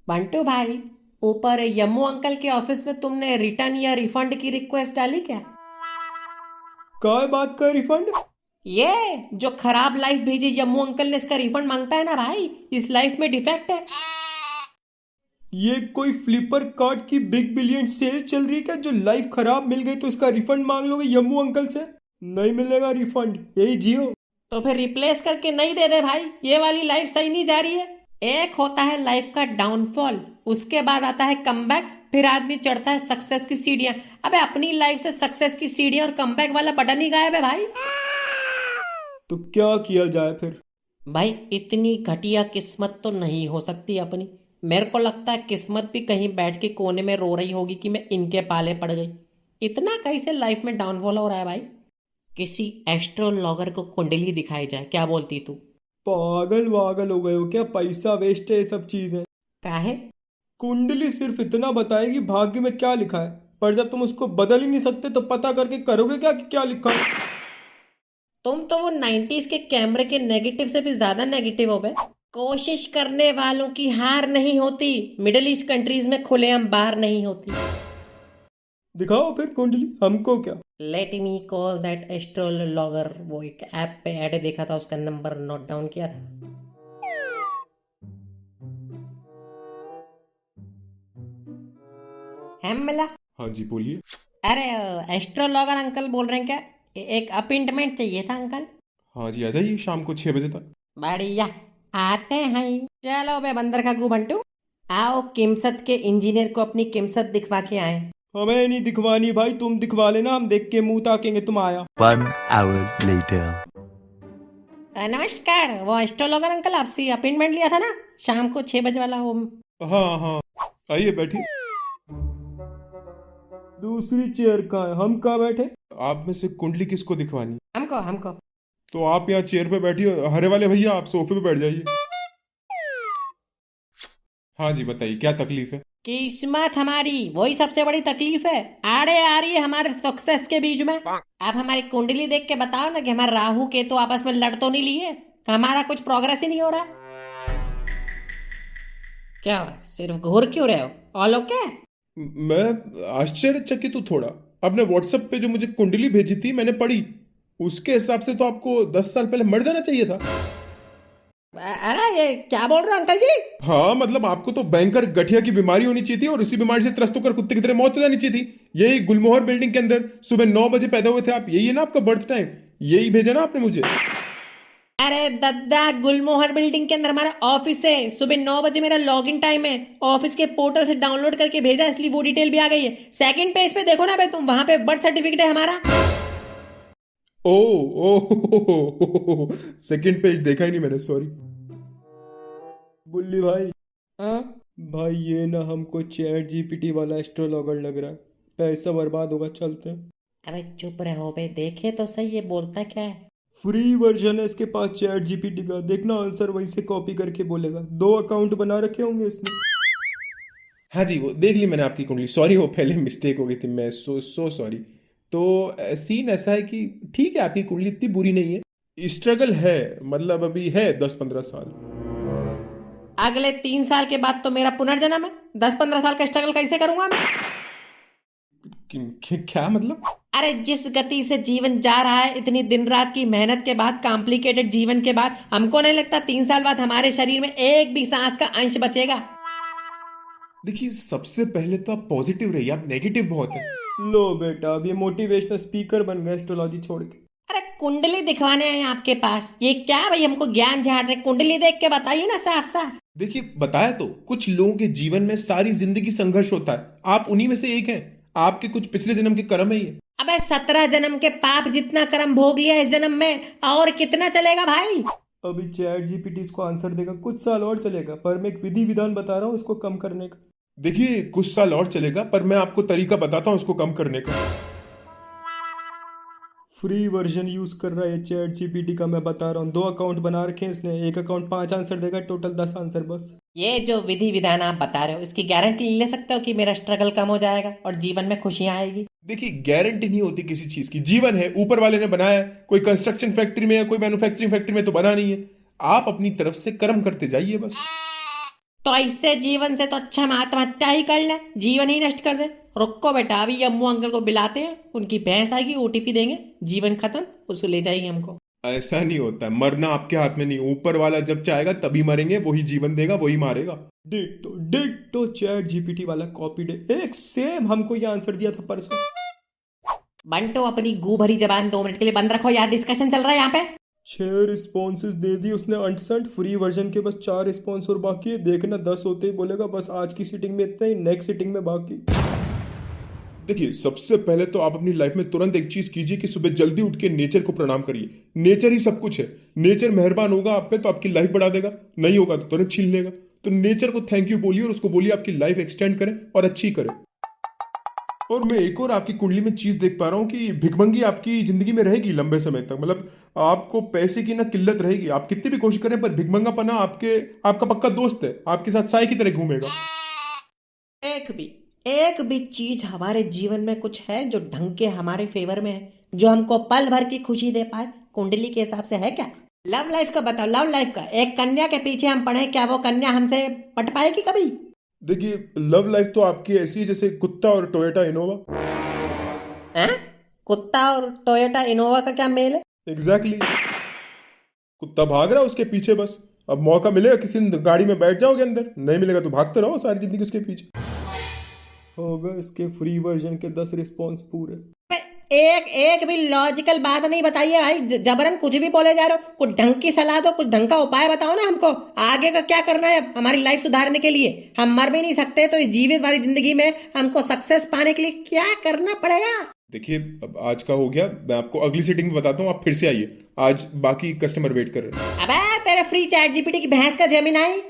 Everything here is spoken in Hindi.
बंटू भाई, ऊपर यम्मू अंकल के ऑफिस में तुमने रिटर्न या रिफंड की रिक्वेस्ट डाली क्या? काय बात का रिफंड? ये जो खराब लाइफ भेजी यम्मू अंकल ने, इसका रिफंड मांगता है ना भाई। इस लाइफ में डिफेक्ट है। ये कोई फ्लिपर कार्ट की बिग बिलियन सेल चल रही है क्या? जो लाइफ खराब मिल गई तो इसका रिफंड मांग लोगे यम्मू अंकल से? नहीं मिलेगा रिफंड, यही जियो। तो फिर रिप्लेस करके नहीं दे दे भाई। ये वाली लाइफ सही नहीं जा रही है। एक होता है लाइफ का डाउनफॉल, उसके बाद आता है कमबैक, फिर आदमी चढ़ता है सक्सेस की सीढ़ियां। अबे अपनी लाइफ से सक्सेस की सीढ़ियां और कमबैक वाला बटन ही गायब है भाई। तो क्या किया जाए फिर? भाई इतनी घटिया किस्मत तो नहीं हो सकती अपनी। मेरे को लगता है किस्मत भी कहीं बैठ के कोने में रो रही होगी कि मैं इनके पाले पड़ गई। इतना कैसे लाइफ में डाउनफॉल हो रहा है भाई। किसी एस्ट्रोलॉगर को कुंडली दिखाई जाए, क्या बोलती तू? पागल वागल हो गए हो क्या? पैसा वेस्ट है ये सब चीजें। काहे? कुंडली सिर्फ इतना बताएगी भाग्य में क्या लिखा है, पर जब तुम उसको बदल ही नहीं सकते तो पता करके करोगे क्या कि क्या लिखा है? तुम तो वो 90s के कैमरे के नेगेटिव से भी ज्यादा नेगेटिव हो गए। कोशिश करने वालों की हार नहीं होती। मिडिल ईस्ट कंट्रीज में खुलेआम बार नहीं होती। दिखाओ फिर कुंडली, हमको क्या। Let me call that astrologer. वो एक ऐप पे ऐड देखा था, उसका नंबर नोट डाउन किया था। है मिला? हाँ जी बोलिए। अरे एस्ट्रोलॉगर अंकल बोल रहे हैं क्या? एक अपॉइंटमेंट चाहिए था अंकल। हाँ जी, आ जाइए शाम को 6 बजे तक। बढ़िया, आते हैं। चलो बे बंदर का गु बंटू, आओ किमसत के इंजीनियर को अपनी किमसत दिखवा के आए। हमें नहीं दिखवानी भाई, तुम दिखवा लेना, हम देख के मुंह ताकेंगे तुम आया। 1 hour later. नमस्कार, वो एस्ट्रोलॉगर अंकल आपसे अपॉइंटमेंट लिया था ना, शाम को 6 बजे वाला वो। हाँ हाँ, आइए बैठिए। दूसरी चेयर कहाँ है? हम कहाँ बैठे? आप में से कुंडली किसको दिखवानी? हमको हमको। तो आप यहाँ चेयर पे बैठिए, हरे वाले भैया आप सोफे पे बैठ जाइए। हाँ जी बताइए, क्या तकलीफ है? किस्मत हमारी वही सबसे बड़ी तकलीफ है। आड़े आ रही है हमारे सक्सेस के बीच में। आप हमारी कुंडली देख के बताओ ना कि हमारे राहु केतु आपस में लड़ तो नहीं लिए, कि हमारा कुछ प्रोग्रेस ही नहीं हो रहा। क्या हुआ? सिर्फ घूर क्यों रहे हो? All okay? मैं आश्चर्यचकित हूँ थोड़ा। आपने व्हाट्सएप पे जो मुझे कुंडली भेजी थी मैंने पढ़ी, उसके हिसाब से तो आपको 10 साल पहले मर जाना चाहिए था। अरे ये क्या बोल रहे हो अंकल जी? हाँ मतलब आपको तो भयंकर गठिया की बीमारी होनी चाहिए थी और इसी बीमारी से त्रस्त होकर कुत्ते की तरह मौत हो जानी चाहिए थी। यही गुलमोहर बिल्डिंग के अंदर सुबह 9 बजे पैदा हुए थे आप, यही है ना आपका बर्थ टाइम? यही भेजा ना आपने मुझे? अरे दद्दा, गुलमोहर बिल्डिंग के अंदर हमारा ऑफिस है। सुबह 9 बजे मेरा लॉगिन टाइम है। ऑफिस के पोर्टल से डाउनलोड करके भेजा, इसलिए वो डिटेल भी आ गई है। सेकंड पेज पे देखो ना बे तुम, वहां पे बर्थ सर्टिफिकेट है हमारा। ओ ओ सेकंड पेज देखा ही नहीं मैंने, सॉरी। बुल्ली भाई, हाँ? भाई ये ना हमको चैट जीपीटी वाला एस्ट्रोलॉगर लग रहा है, पैसा बर्बाद होगा, चलते हैं। अबे चुप रहो बे, देखे तो सही ये बोलता क्या है। फ्री वर्जन है इसके पास चैट जीपीटी का, देखना आंसर वहीं से कॉपी करके बोलेगा। 2 अकाउंट बना रखे होंगे इसने। हाँ जी वो देख ली मैंने आपकी कुंडली, सॉरी वो पहले मिस्टेक हो गई थी, मैं सो सॉरी। तो सीन ऐसा है कि ठीक है आपकी कुंडली इतनी बुरी नहीं है, स्ट्रगल है, मतलब अभी है 10-15 साल। अगले 3 साल के बाद तो मेरा पुनर्जन्म है। 10-15 साल का स्ट्रगल कैसे करूंगा मैं? क्या मतलब? अरे जिस गति से जीवन जा रहा है, इतनी दिन रात की मेहनत के बाद, कॉम्प्लिकेटेड जीवन के बाद, हमको नहीं लगता 3 साल बाद हमारे शरीर में एक भी सांस का अंश बचेगा। देखिए सबसे पहले तो आप पॉजिटिव रहिए, आप नेगेटिव बहुत है। लो बेटा, अब ये मोटिवेशनल स्पीकर बन गए एस्ट्रोलॉजी छोड़ के। अरे कुंडली दिखवाने आए हैं आपके पास, ये क्या भाई हमको ज्ञान झाड़ रहे? कुंडली देख के बताइए ना साफ साफ। देखिए बताया तो, कुछ लोगों के जीवन में सारी जिंदगी संघर्ष होता है, आप उन्हीं में से एक हैं। आपके कुछ पिछले जन्म के कर्म है ये। अबे 17 जन्म के पाप जितना कर्म भोग लिया इस जन्म में, और कितना चलेगा भाई? अभी चैट जीपीटी इसको आंसर देगा, कुछ साल और चलेगा, पर मैं एक विधि विधान बता रहा हूँ इसको कम करने का। देखिए कुछ साल और चलेगा, पर मैं आपको तरीका बताता हूँ इसको कम करने का। फ्री वर्जन यूज कर रहा है चैट जीपीटी का, मैं बता रहा हूँ। 2 अकाउंट बना रखे हैं इसने, एक अकाउंट 5 आंसर देगा, टोटल 10 आंसर बस। ये जो विधि विधान आप बता रहे हो, इसकी गारंटी ले सकते हो कि मेरा स्ट्रगल कम हो जाएगा और जीवन में खुशियां आएगी? देखिए गारंटी नहीं होती किसी चीज की, जीवन है ऊपर वाले ने बनाया है, कोई कंस्ट्रक्शन फैक्ट्री में या कोई मैन्युफैक्चरिंग फैक्ट्री में तो बना नहीं है। आप अपनी तरफ से कर्म करते जाइए बस। तो इससे जीवन से तो अच्छा हम आत्महत्या ही कर ले, जीवन ही नष्ट कर दे। रुको बेटा, अभी अम्मू अंकल को बुलाते हैं, उनकी भैंस आएगी, ओटीपी देंगे, जीवन खत्म, उसको ले जाएंगे हमको। ऐसा नहीं होता, मरना आपके हाथ में नहीं, ऊपर वाला जब चाहेगा तभी मरेंगे, वही जीवन देगा, वही मारेगा। डिक्टो चैट जीपीटी वाला कॉपीड है, एक सेम हमको ये आंसर दिया था परसों। बंटो अपनी गू भरी जबान 2 मिनट के लिए बंद रखो यार, डिस्कशन चल रहा है यहाँ पे। 6 रिस्पॉन्सेज दे दी उसने अंटसंट, फ्री वर्जन के बस 4 रिस्पॉन्स और बाकी है, देखना 10 होते ही बोलेगा बस आज की सीटिंग में इतना ही, नेक्स्ट सीटिंग में बाकी। देखिए, सबसे पहले तो आप अपनी लाइफ में तुरंत एक चीज कीजिए कि सुबह जल्दी उठ के नेचर को प्रणाम करिए। नेचर ही सब कुछ है, नेचर मेहरबान होगा आप पे तो आपकी लाइफ बढ़ा देगा, नहीं होगा तो तुरंत छीन लेगा। तो नेचर को थैंक यू बोलिए और उसको बोलिए आपकी लाइफ एक्सटेंड करें और अच्छी करें। और मैं एक और आपकी कुंडली में चीज देख पा रहा हूँ कि भिखमंगी आपकी जिंदगी में रहेगी लंबे समय तक, मतलब आपको पैसे की ना किल्लत रहेगी, आप कितनी भी कोशिश करें पर भिखमंगापना आपका पक्का दोस्त है, आपके साथ साय की तरह घूमेगा। एक भी चीज हमारे जीवन में कुछ है जो ढंग के हमारे फेवर में है, जो हमको पल भर की खुशी दे पाए, कुंडली के हिसाब से है क्या? लव लाइफ का बताओ, लव लाइफ का। एक कन्या के पीछे हम पढ़े, क्या वो कन्या हमसे पट पाएगी कभी? देखिए, लव लाइफ तो आपकी ऐसी है जैसे कुत्ता और टोयोटा इनोवा। हैं? कुत्ता और टोयोटा इनोवा का क्या मेल है? एग्जैक्टली कुत्ता भाग रहा है उसके पीछे, बस अब मौका मिलेगा किसी दिन गाड़ी में बैठ जाओगे अंदर, नहीं मिलेगा तो भागते रहो सारी जिंदगी उसके पीछे। होगा इसके फ्री वर्जन के 10 रिस्पॉन्स पूरे। एक भी लॉजिकल बात नहीं बताइए भाई, जबरन कुछ भी बोले जा रहे हो। कुछ ढंग की सलाह दो, कुछ ढंग का उपाय बताओ ना हमको, आगे का क्या करना है हमारी लाइफ सुधारने के लिए। हम मर भी नहीं सकते तो इस जीवित वाली जिंदगी में हमको सक्सेस पाने के लिए क्या करना पड़ेगा? देखिए, अब आज का हो गया, मैं आपको अगली सीटिंग में बताता हूँ, आप फिर से आइए, आज बाकी कस्टमर वेट कर रहे हैं। अबे तेरे फ्री चैट जीपीटी की भैंस का जेमिनाई।